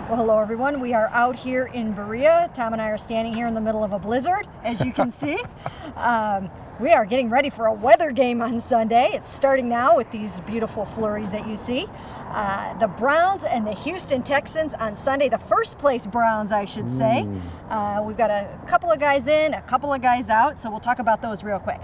Well, hello everyone. We are out here in Berea. Tom and I are standing here in the middle of a blizzard, as you can see. We are getting ready for a weather game on Sunday. It's starting now with these beautiful flurries that you see. The Browns and the Houston Texans on Sunday, the first place Browns, I should say. We've got a couple of guys in, a couple of guys out, so we'll talk about those real quick.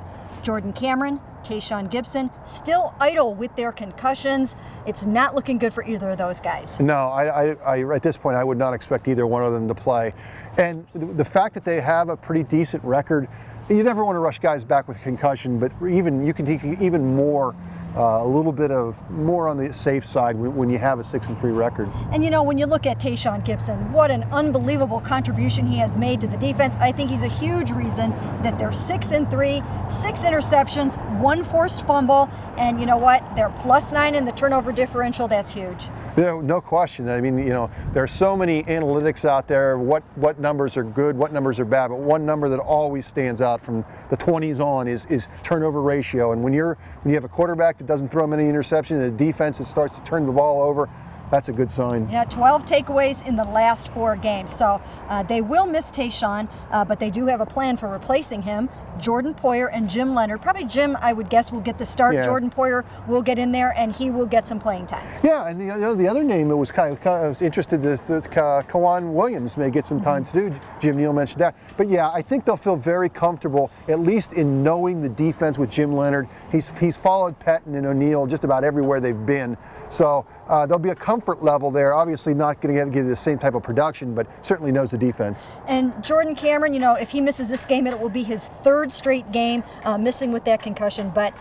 Cameron, Tashaun Gipson, still idle with their concussions. It's not looking good for either of those guys. No, I at this point, I would not expect either one of them to play. And the fact that they have a pretty decent record, you never want to rush guys back with concussion, but you can take even more, a little bit of more on the safe side when you have a 6-3 record. And you know, when you look at Tashaun Gipson, what an unbelievable contribution he has made to the defense. I think he's a huge reason that they're 6-3, 6 interceptions, 1 forced fumble, and you know what? They're +9 in the turnover differential. That's huge. No question. I mean, there are so many analytics out there, what numbers are good, what numbers are bad, but one number that always stands out from the 20s on is turnover ratio. And when you have a quarterback that doesn't throw many interceptions and a defense that starts to turn the ball over, that's a good sign. Yeah, 12 takeaways in the last 4 games. So they will miss Tashaun, but they do have a plan for replacing him. Jordan Poyer and Jim Leonard. Probably Jim, I would guess, will get the start. Yeah. Jordan Poyer will get in there, and he will get some playing time. Yeah, and the other name that was kind of I was interested, Kawan Williams may get some time to do. Jim Neal mentioned that. But yeah, I think they'll feel very comfortable, at least in knowing the defense with Jim Leonard. He's followed Patton and O'Neal just about everywhere they've been. So there'll be a comfort level there. Obviously not going to give the same type of production, but certainly knows the defense. And Cameron, if he misses this game, it will be his 3rd straight game missing with that concussion. But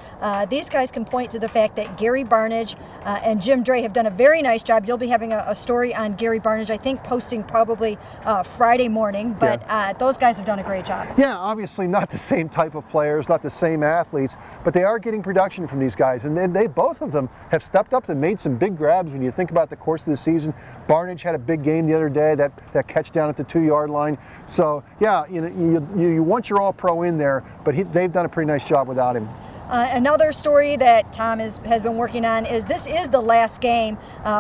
these guys can point to the fact that Gary Barnidge and Jim Dre have done a very nice job. You'll be having a story on Gary Barnidge, I think, posting probably Friday morning. But those guys have done a great job. Yeah, obviously not the same type of players, not the same athletes, but they are getting production from these guys. And then both of them have stepped up and made some big grabs when you think about the course of the season. Barnidge had a big game the other day, that catch down at the 2-yard line. So yeah, you want your all-pro in there, but they've done a pretty nice job without him. Another story that Tom has been working on is this is the last game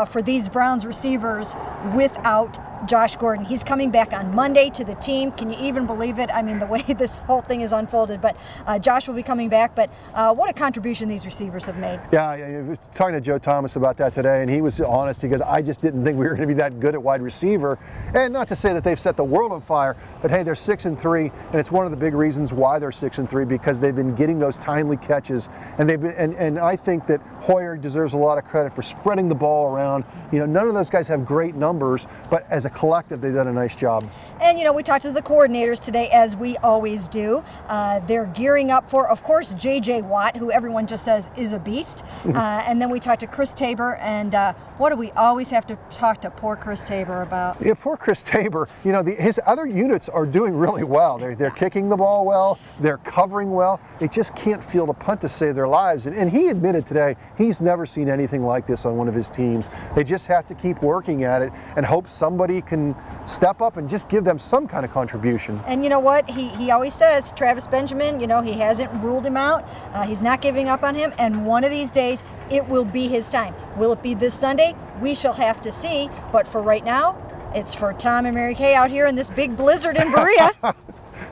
for these Browns receivers without Josh Gordon. He's coming back on Monday to the team. Can you even believe it? I mean, the way this whole thing is unfolded. But Josh will be coming back. But what a contribution these receivers have made. Yeah, I was talking to Joe Thomas about that today, and he was honest. He goes, I just didn't think we were going to be that good at wide receiver. And not to say that they've set the world on fire, but hey, they're 6-3, and it's one of the big reasons why they're 6-3, because they've been getting those timely catches. And and I think that Hoyer deserves a lot of credit for spreading the ball around. None of those guys have great numbers, but as a collective, they've done a nice job. And we talked to the coordinators today, as we always do. They're gearing up for, of course, J.J. Watt, who everyone just says is a beast. And then we talked to Chris Tabor, and what do we always have to talk to poor Chris Tabor about? Yeah, poor Chris Tabor. His other units are doing really well. They're kicking the ball well. They're covering well. They just can't field a punt to save their lives. And he admitted today he's never seen anything like this on one of his teams. They just have to keep working at it and hope somebody can step up and just give them some kind of contribution. And you know what? He always says, Travis Benjamin, he hasn't ruled him out. He's not giving up on him. And one of these days, it will be his time. Will it be this Sunday? We shall have to see. But for right now, it's for Tom and Mary Kay out here in this big blizzard in Berea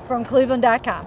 from cleveland.com.